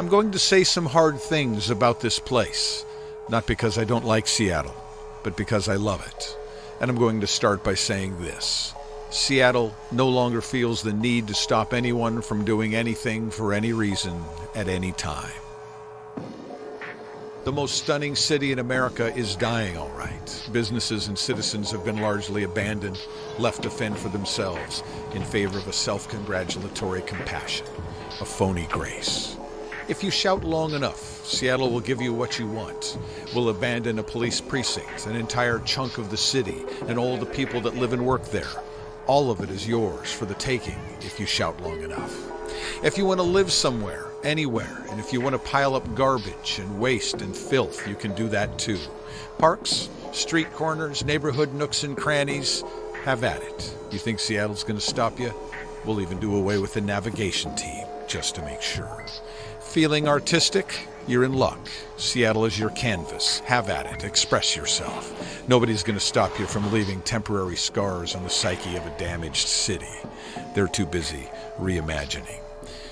I'm going to say some hard things about this place, not because I don't like Seattle, but because I love it. And I'm going to start by saying this. Seattle no longer feels the need to stop anyone from doing anything for any reason at any time. The most stunning city in America is dying, all right. Businesses and citizens have been largely abandoned, left to fend for themselves in favor of a self-congratulatory compassion, a phony grace. If you shout long enough, Seattle will give you what you want. We'll abandon a police precinct, an entire chunk of the city, and all the people that live and work there. All of it is yours for the taking if you shout long enough. If you want to live somewhere, anywhere, and if you want to pile up garbage and waste and filth, you can do that too. Parks, street corners, neighborhood nooks and crannies, have at it. You think Seattle's going to stop you? We'll even do away with the navigation team, just to make sure. Feeling artistic? You're in luck. Seattle is your canvas. Have at it. Express yourself. Nobody's going to stop you from leaving temporary scars on the psyche of a damaged city. They're too busy reimagining.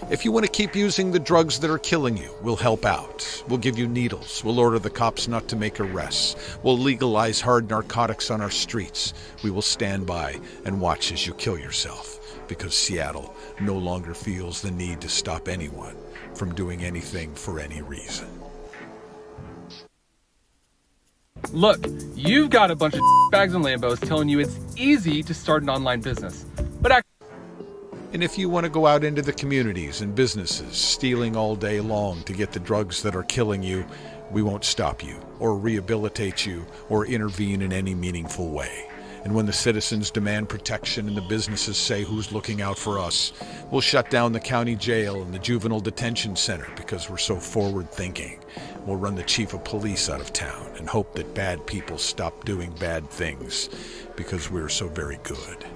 If you want to keep using the drugs that are killing you, we'll help out. We'll give you needles. We'll order the cops not to make arrests. We'll legalize hard narcotics on our streets. We will stand by and watch as you kill yourself, because Seattle no longer feels the need to stop anyone from doing anything for any reason. Look, you've got a bunch of bags and Lambos telling you it's easy to start an online business, but And if you want to go out into the communities and businesses, stealing all day long to get the drugs that are killing you, we won't stop you, or rehabilitate you, or intervene in any meaningful way. And when the citizens demand protection and the businesses say who's looking out for us, we'll shut down the county jail and the juvenile detention center because we're so forward-thinking. We'll run the chief of police out of town and hope that bad people stop doing bad things because we're so very good.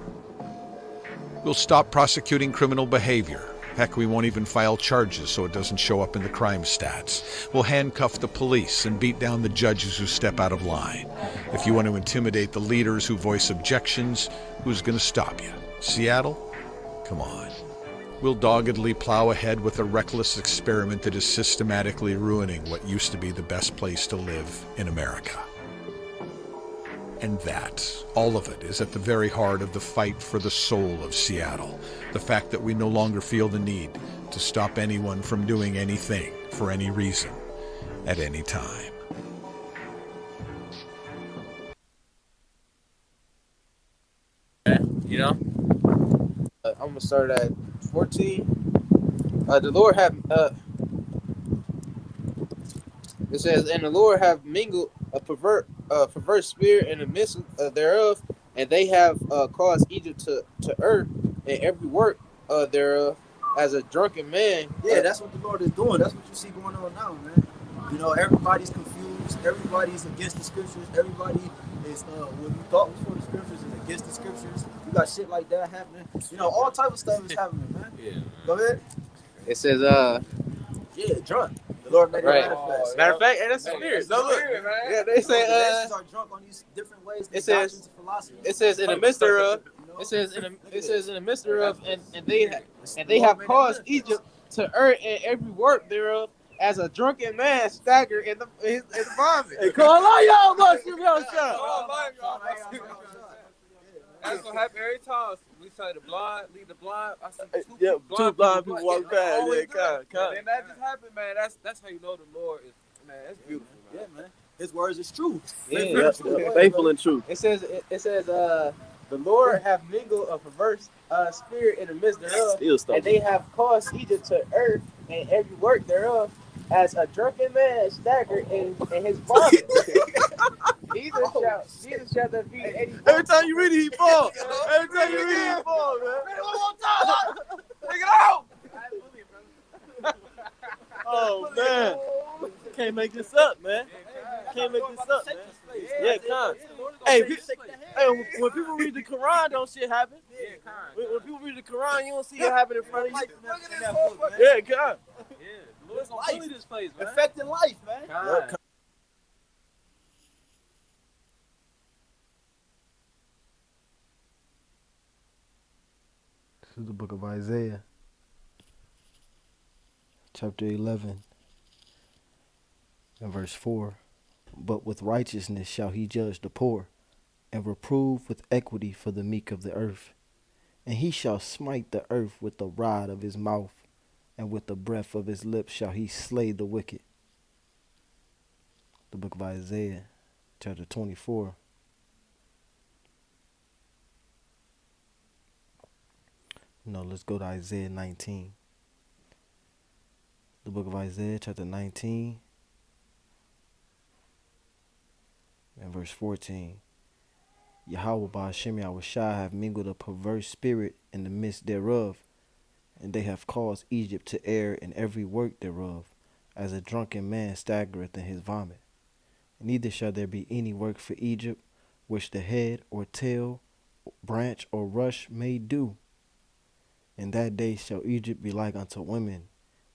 We'll stop prosecuting criminal behavior. Heck, we won't even file charges so it doesn't show up in the crime stats. We'll handcuff the police and beat down the judges who step out of line. If you want to intimidate the leaders who voice objections, who's going to stop you? Seattle? Come on. We'll doggedly plow ahead with a reckless experiment that is systematically ruining what used to be the best place to live in America. And that, all of it, is at the very heart of the fight for the soul of Seattle. The fact that we no longer feel the need to stop anyone from doing anything for any reason at any time. You know? I'm going to start at 14. The Lord have... It says, and the Lord have mingled a perverse spirit in the midst thereof, and they have caused Egypt to err in every work thereof as a drunken man. Yeah, that's what the Lord is doing. That's what you see going on now, man. You know, everybody's confused. Everybody's against the scriptures. Everybody is what you thought was for the scriptures is against the scriptures. You got shit like that happening. You know, all type of stuff is happening, man. Yeah. Go ahead. It says, yeah, drunk. The Lord made it manifest. Matter of fact, and that's the spirit. No, look. Yeah, they say, are drunk on these different ways. It says, in the midst thereof, it says in the midst thereof, and they have caused Egypt to err in every work thereof, as a drunken man stagger in the vomit. Hey, come on, y'all, must you go, That's what happens every time. We say the blind, lead the blind. I see two blind people walk past. Yeah, come. And that just happened, man. That's how you know the Lord is, man. That's beautiful, man. Yeah, man. His words is true. Yeah. Faithful and true. It says, the Lord have mingled a perverse spirit in the midst thereof, and they have caused Egypt to err in every work thereof, as a drunken man staggered in his vomit. Jesus shall defeat 80. Every time you read it, he fall. Every time you read it, he fall, man. Take it out! Oh, man. Can't make this up, man. Can't make this up, man. Yeah, come. Hey, when people read the Quran, don't shit happen. When people read the Quran, you don't see it happen in front of you. Yeah, come. The Lord's gonna bully this place, man. Affecting life, man. This is the book of Isaiah, chapter 11, and verse 4. But with righteousness shall he judge the poor, and reprove with equity for the meek of the earth. And he shall smite the earth with the rod of his mouth, and with the breath of his lips shall he slay the wicked. The book of Isaiah, chapter 24. No, let's go to Isaiah 19. The book of Isaiah, chapter 19, and verse 14. Yahweh by Hashem Yahushua have mingled a perverse spirit in the midst thereof, and they have caused Egypt to err in every work thereof, as a drunken man staggereth in his vomit. Neither shall there be any work for Egypt, which the head or tail, branch or rush may do. In that day shall Egypt be like unto women,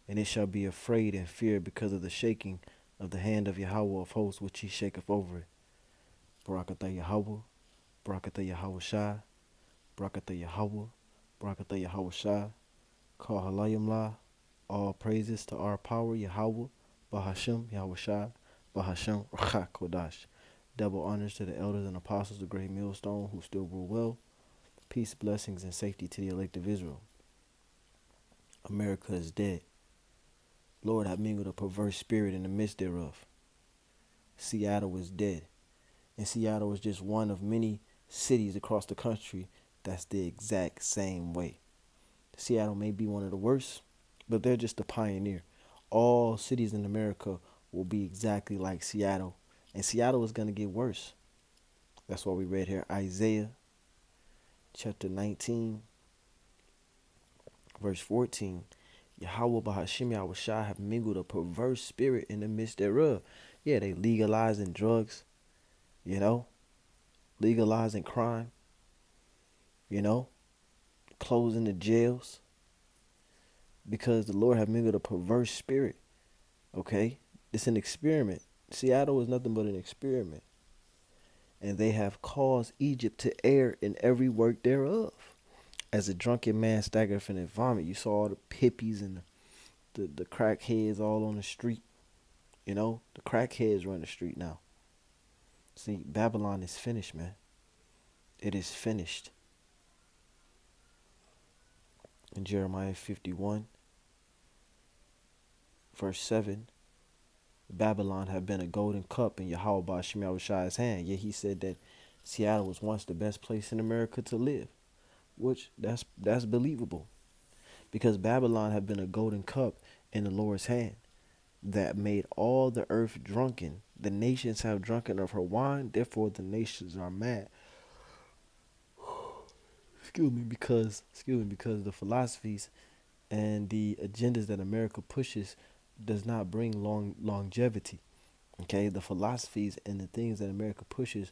and it shall be afraid and fear because of the shaking of the hand of Yahweh of hosts, which he shaketh over it. Barakatah Yahweh, Barakatah Yahushua, Barakatah Yahweh, Barakatah Yahushua, Call Halayim La, all praises to our power, Yahweh, Bahashem, Yahushua, Bahashem, Rachak Kodash. Double honors to the elders and apostles of Great Millstone who still rule well. Peace, blessings, and safety to the elect of Israel. America is dead. Lord, have mingled a perverse spirit in the midst thereof. Seattle is dead. And Seattle is just one of many cities across the country that's the exact same way. Seattle may be one of the worst, but they're just a pioneer. All cities in America will be exactly like Seattle, and Seattle is going to get worse. That's why we read here Isaiah chapter 19, verse 14. Yahweh Bahashim Yahushua have mingled a perverse spirit in the midst thereof. Yeah, they legalizing drugs, legalizing crime, closing the jails, because the Lord have mingled a perverse spirit. Okay? It's an experiment. Seattle is nothing but an experiment. And they have caused Egypt to err in every work thereof. As a drunken man staggereth in his vomit. You saw all the hippies and the crackheads all on the street. The crackheads run the street now. See, Babylon is finished, man. It is finished. In Jeremiah 51, verse 7, Babylon had been a golden cup in Yahweh Ba'ashem Yahushua's hand. Yet he said that Seattle was once the best place in America to live, which that's believable, because Babylon had been a golden cup in the Lord's hand that made all the earth drunken. The nations have drunken of her wine, therefore the nations are mad. Because the philosophies and the agendas that America pushes does not bring longevity. Okay, the philosophies and the things that America pushes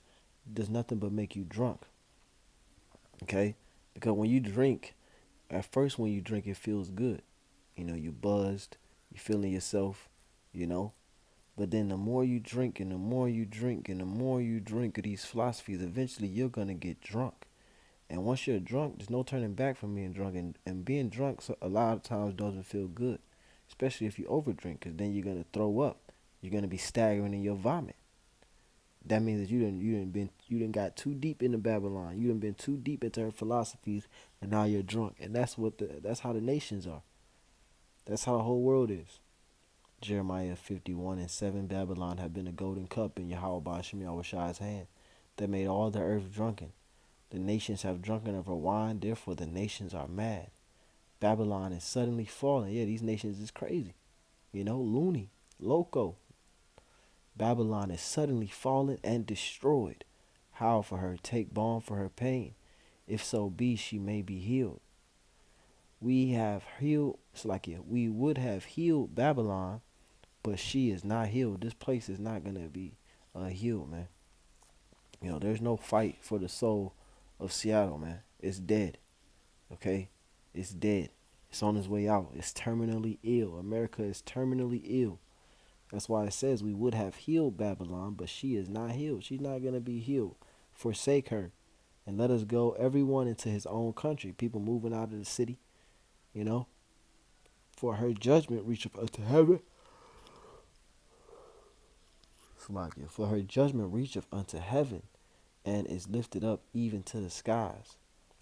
does nothing but make you drunk. Okay, because when you drink, at first when you drink it feels good. You buzzed, you feeling yourself, But then the more you drink and the more you drink and the more you drink of these philosophies, eventually you're gonna get drunk. And once you're drunk, there's no turning back from being drunk. And being drunk a lot of times doesn't feel good, especially if you overdrink, because then you're going to throw up. You're going to be staggering in your vomit. That means that you done got too deep into Babylon. You done been too deep into her philosophies, and now you're drunk. And that's how the nations are. That's how the whole world is. Jeremiah 51 and 7, Babylon had been a golden cup in Yahweh Ba'ashem Yahushua's hand that made all the earth drunken. The nations have drunken of her wine, therefore the nations are mad. Babylon is suddenly falling. Yeah, these nations is crazy. Loony, loco. Babylon is suddenly fallen and destroyed. Howl for her, take balm for her pain. If so be she may be healed. We would have healed Babylon, but she is not healed. This place is not going to be healed, man. There's no fight for the soul of Seattle, man. It's dead. Okay? It's dead. It's on its way out. It's terminally ill. America is terminally ill. That's why it says we would have healed Babylon, but she is not healed. She's not going to be healed. Forsake her and let us go, everyone, into his own country. People moving out of the city, For her judgment reacheth unto heaven. Salakia. For her judgment reacheth unto heaven, and is lifted up even to the skies.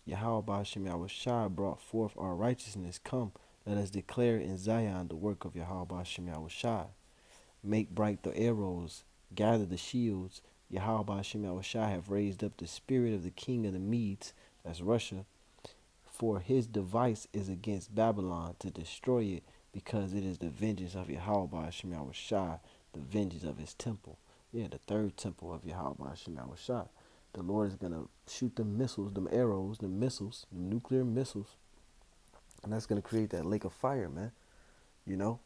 Yahweh Ba'ashem Yahushua brought forth our righteousness. Come, let us declare in Zion the work of Yahweh Ba'ashem Yahushua. Make bright the arrows, gather the shields. Yahweh Ba'ashem Yahushua have raised up the spirit of the king of the Medes, that's Russia, for his device is against Babylon to destroy it, because it is the vengeance of Yahweh Ba'ashem Yahushua, the vengeance of his temple. Yeah, the third temple of Yahweh Ba'ashem Yahushua. The Lord is going to shoot them missiles, them arrows, them missiles, them nuclear missiles, and that's going to create that lake of fire, man. You know?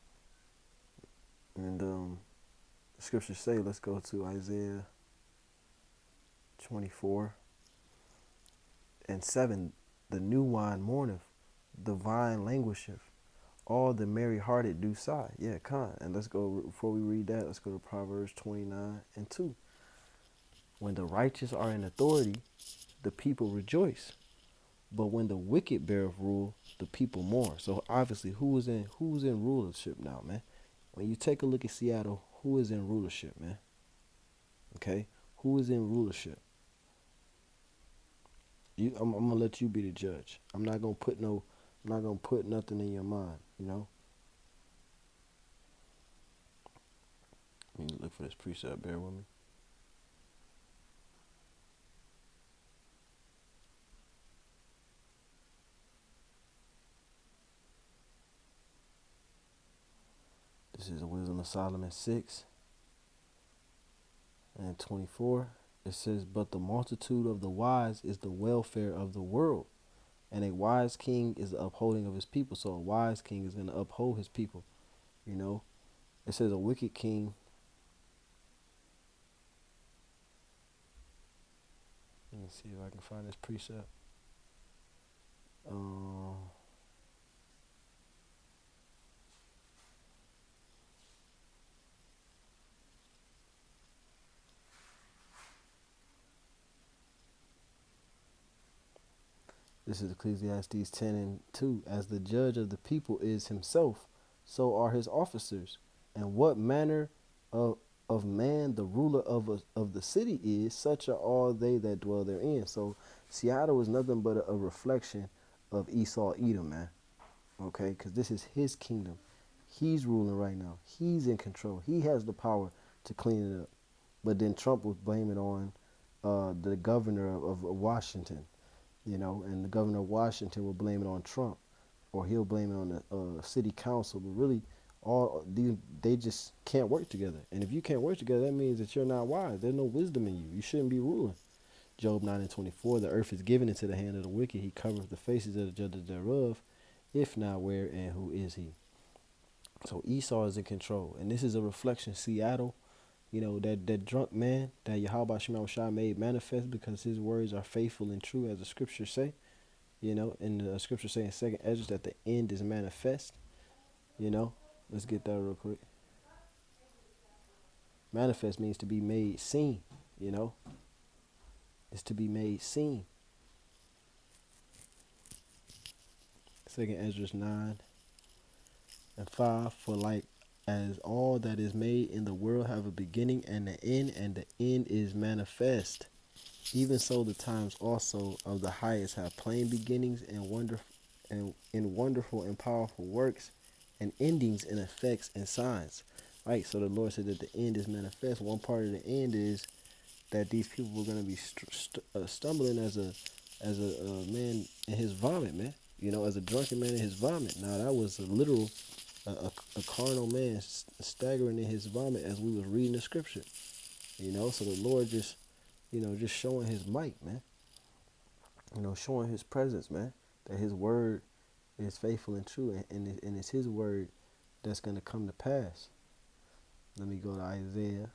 And the scriptures say, let's go to Isaiah 24:7. The new wine mourneth, the vine languisheth, all the merry-hearted do sigh. Yeah, and let's go, before we read that, let's go to Proverbs 29:2. When the righteous are in authority, the people rejoice. But when the wicked beareth rule, the people mourn. So obviously, who's in rulership now, man? When you take a look at Seattle, who is in rulership, man? Okay, who is in rulership? I'm gonna let you be the judge. I'm not gonna put nothing in your mind. You know. Let me look for this precept. Bear with me. This is the Wisdom of Solomon 6:24. It says, but the multitude of the wise is the welfare of the world, and a wise king is the upholding of his people. So a wise king is going to uphold his people. You know, it says a wicked king. Let me see if I can find this precept. This is Ecclesiastes 10:2. As the judge of the people is himself, so are his officers. And what manner of man the ruler of the city is, such are all they that dwell therein. So Seattle is nothing but a reflection of Esau Edom, man. Okay, because this is his kingdom. He's ruling right now. He's in control. He has the power to clean it up. But then Trump was blaming on the governor of Washington. You know, and the governor of Washington will blame it on Trump, or he'll blame it on the city council. But really, they just can't work together. And if you can't work together, that means that you're not wise. There's no wisdom in you. You shouldn't be ruling. Job 9:24. The earth is given into the hand of the wicked. He covereth the faces of the judges thereof. If not, where and who is he? So Esau is in control, and this is a reflection. Seattle, you know, that drunk man that Yahweh Shai made manifest, because his words are faithful and true, as the scriptures say. You know, and the scripture say in 2nd Ezra that the end is manifest. You know, let's get that real quick. Manifest means to be made seen. You know, it's to be made seen. 2nd Ezra 9:5. For like as all that is made in the world have a beginning and an end, and the end is manifest, even so the times also of the highest have plain beginnings and wonderful and powerful works, and endings and effects and signs. Right. So the Lord said that the end is manifest. One part of the end is that these people were going to be stumbling as a man in his vomit, man. You know, as a drunken man in his vomit. Now that was a literal. A carnal man staggering in his vomit as we was reading the scripture, you know. So the Lord just, you know, just showing his might, man. You know, showing his presence, man. That his word is faithful and true, and it's his word that's going to come to pass. Let me go to Isaiah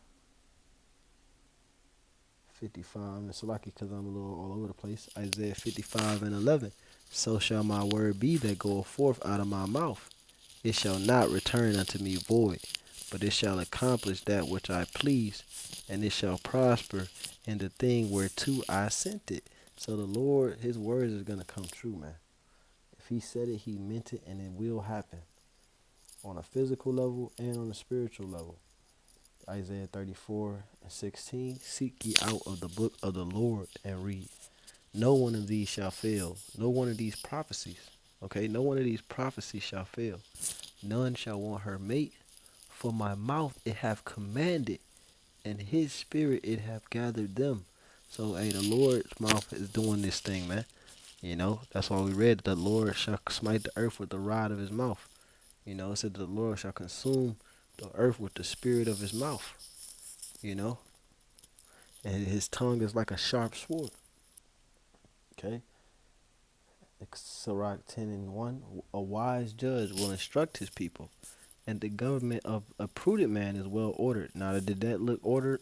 55, and so lucky because I'm a little all over the place. Isaiah 55:11. So shall my word be that goeth forth out of my mouth. It shall not return unto me void, but it shall accomplish that which I please, and it shall prosper in the thing whereto I sent it. So the Lord, his words is going to come true, man. If he said it, he meant it, and it will happen. on a physical level and on a spiritual level. Isaiah 34:16. Seek ye out of the book of the Lord and read. No one of these shall fail. No one of these prophecies. Okay, no one of these prophecies shall fail. None shall want her mate. For my mouth it hath commanded, and his spirit it hath gathered them. So, hey, the Lord's mouth is doing this thing, man. You know, that's why we read the Lord shall smite the earth with the rod of his mouth. You know, it said the Lord shall consume the earth with the spirit of his mouth. You know, and his tongue is like a sharp sword. Okay. Sirach 10:1. A wise judge will instruct his people, and the government of a prudent man is well ordered. Now, did that look ordered?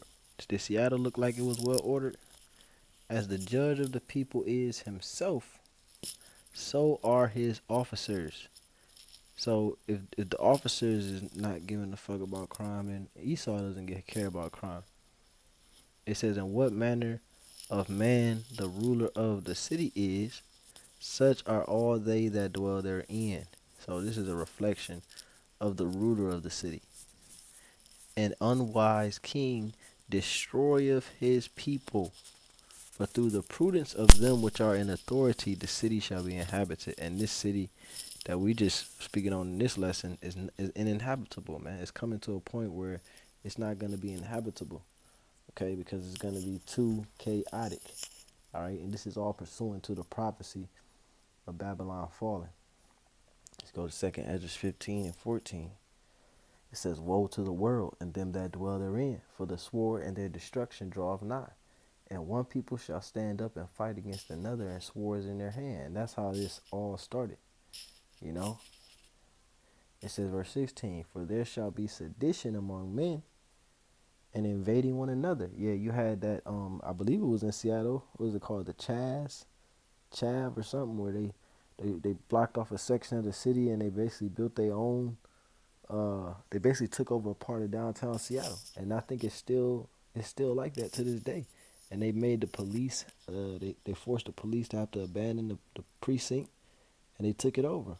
Did Seattle look like it was well ordered? As the judge of the people is himself, so are his officers. So if the officers is not giving a fuck about crime, and Esau doesn't care about crime, it says, in what manner of man the ruler of the city is, such are all they that dwell therein. So this is a reflection of the ruler of the city. An unwise king destroyeth his people, but through the prudence of them which are in authority, the city shall be inhabited. And this city that we just speaking on in this lesson is uninhabitable, man. It's coming to a point where it's not going to be inhabitable, okay, because it's going to be too chaotic, all right? And this is all pursuant to the prophecy of Babylon falling. Let's go to 2nd Ezra 15:14. It says, woe to the world and them that dwell therein, for the sword and their destruction draweth nigh. And one people shall stand up and fight against another, and swords in their hand. That's how this all started, you know. It says, verse 16, for there shall be sedition among men, and invading one another. Yeah, you had that, I believe it was in Seattle. What was it called? The Chav or something, where they blocked off a section of the city, and they basically built their own, they basically took over a part of downtown Seattle. And I think it's still like that to this day. And they made the police, they forced the police to have to abandon the precinct, and they took it over.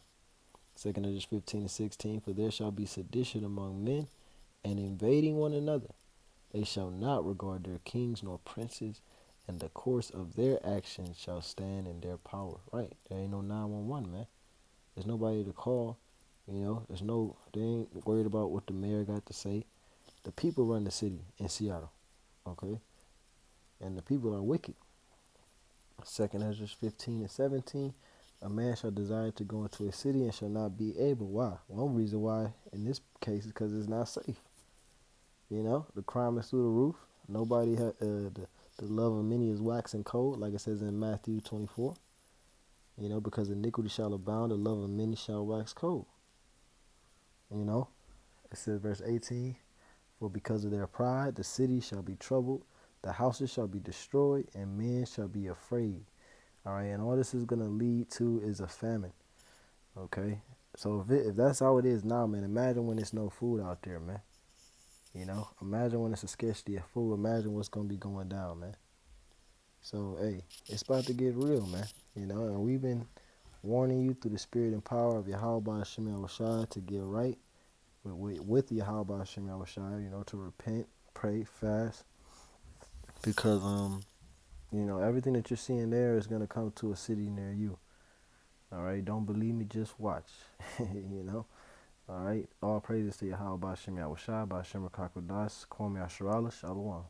2nd Ezra 15:16, for there shall be sedition among men, and invading one another. They shall not regard their kings nor princes, and the course of their actions shall stand in their power. Right? There ain't no 911, man. There's nobody to call. You know, they ain't worried about what the mayor got to say. The people run the city in Seattle, okay? And the people are wicked. 2nd Ezra 15:17, a man shall desire to go into a city and shall not be able. Why? One reason why in this case is because it's not safe. You know, the crime is through the roof. Nobody the love of many is waxing cold, like it says in Matthew 24. You know, because iniquity shall abound, the love of many shall wax cold. You know, it says verse 18, for because of their pride, the city shall be troubled, the houses shall be destroyed, and men shall be afraid. All right, and all this is going to lead to is a famine. Okay, so if that's how it is now, man, imagine when there's no food out there, man. You know, imagine when it's a scarcity of food. Imagine what's going to be going down, man. So, hey, it's about to get real, man. You know, and we've been warning you through the spirit and power of Yahweh Hashem Yahushua to get right with Yahweh Hashem Yahushua, you know, to repent, pray, fast. Because, you know, everything that you're seeing there is going to come to a city near you. All right, don't believe me, just watch. You know, all right. All praises to Yahweh Hashem Yahushua, Ba'Shem Rakakodas, Kwame Asherala, Shalom.